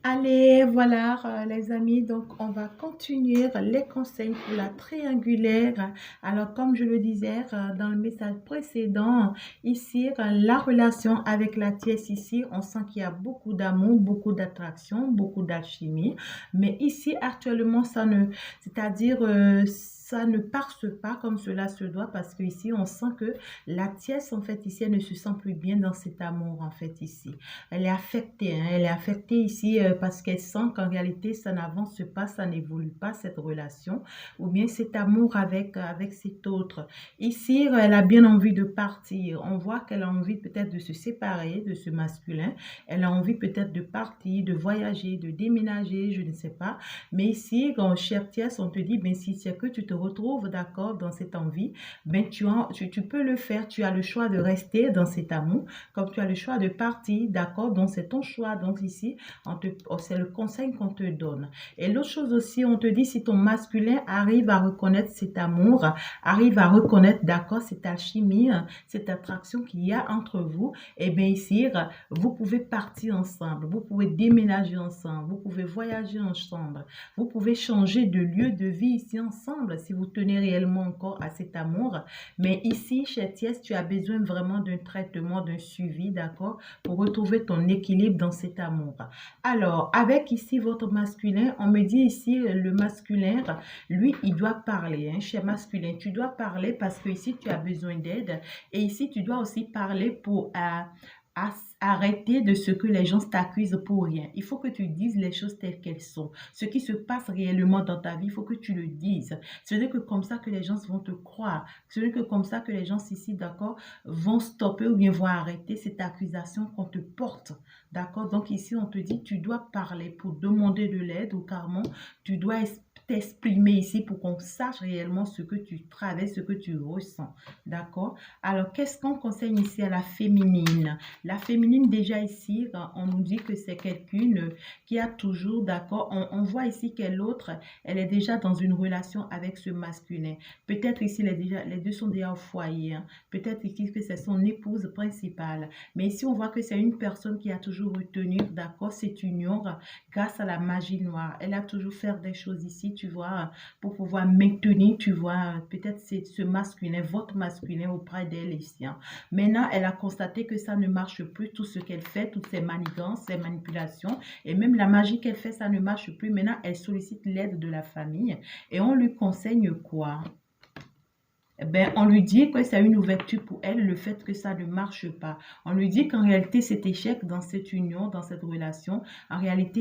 Allez, voilà, les amis, donc on va continuer les conseils pour la triangulaire. Alors, comme je le disais dans le message précédent, ici, la relation avec la tierce, ici, on sent qu'il y a beaucoup d'amour, beaucoup d'attraction, beaucoup d'alchimie. Mais ici, actuellement, c'est-à-dire, ça ne passe pas comme cela se doit parce que ici, on sent que la tierce, en fait, ici, elle ne se sent plus bien dans cet amour, en fait, ici. Elle est affectée, hein, elle est affectée ici parce qu'elle sent qu'en réalité, ça n'avance pas, ça n'évolue pas, cette relation, ou bien cet amour avec cet autre. Ici, elle a bien envie de partir. On voit qu'elle a envie peut-être de se séparer de ce masculin. Elle a envie peut-être de partir, de voyager, de déménager, je ne sais pas. Mais ici, quand chère Thiès, on te dit, ben, si c'est que tu te retrouves d'accord dans cette envie, ben, tu peux le faire. Tu as le choix de rester dans cet amour, comme tu as le choix de partir, d'accord? Donc, c'est ton choix. Donc, ici, c'est le conseil qu'on te donne. Et l'autre chose aussi, on te dit, si ton masculin arrive à reconnaître cet amour, arrive à reconnaître, d'accord, cette alchimie, cette attraction qu'il y a entre vous, et bien ici, vous pouvez partir ensemble, vous pouvez déménager ensemble, vous pouvez voyager ensemble, vous pouvez changer de lieu de vie ici ensemble si vous tenez réellement encore à cet amour. Mais ici, chez Thiès, tu as besoin vraiment d'un traitement, d'un suivi, d'accord, pour retrouver ton équilibre dans cet amour. Alors, avec ici votre masculin, on me dit ici, le masculin, lui, il doit parler, hein, chez masculin, tu dois parler parce que ici, tu as besoin d'aide. Et ici, tu dois aussi parler pour arrêter de ce que les gens t'accusent pour rien. Il faut que tu dises les choses telles qu'elles sont. Ce qui se passe réellement dans ta vie, il faut que tu le dises. Ce n'est que comme ça que les gens vont te croire. Ce n'est que comme ça que les gens ici, d'accord, vont stopper ou bien vont arrêter cette accusation qu'on te porte. D'accord? Donc ici, on te dit, tu dois parler pour demander de l'aide ou carrément, tu dois t'exprimer ici pour qu'on sache réellement ce que tu traverses, ce que tu ressens. D'accord? Alors, qu'est-ce qu'on conseille ici à la féminine? La féminine, déjà ici, on nous dit que c'est quelqu'une qui a toujours, d'accord, on voit ici qu'elle l'autre, elle est déjà dans une relation avec ce masculin. Peut-être ici, les deux sont déjà au foyer. Hein. Peut-être ici que c'est son épouse principale. Mais ici, on voit que c'est une personne qui a toujours retenu, d'accord, cette union grâce à la magie noire. Elle a toujours fait des choses ici, tu vois, pour pouvoir maintenir, tu vois, peut-être c'est ce masculin, votre masculin auprès d'elle ici. Hein. Maintenant, elle a constaté que ça ne marche plus, tout ce qu'elle fait, toutes ses manigances, ses manipulations, et même la magie qu'elle fait, ça ne marche plus. Maintenant, elle sollicite l'aide de la famille et on lui conseille quoi? Eh ben, on lui dit que c'est une ouverture pour elle, le fait que ça ne marche pas. On lui dit qu'en réalité, cet échec dans cette union, dans cette relation, en réalité,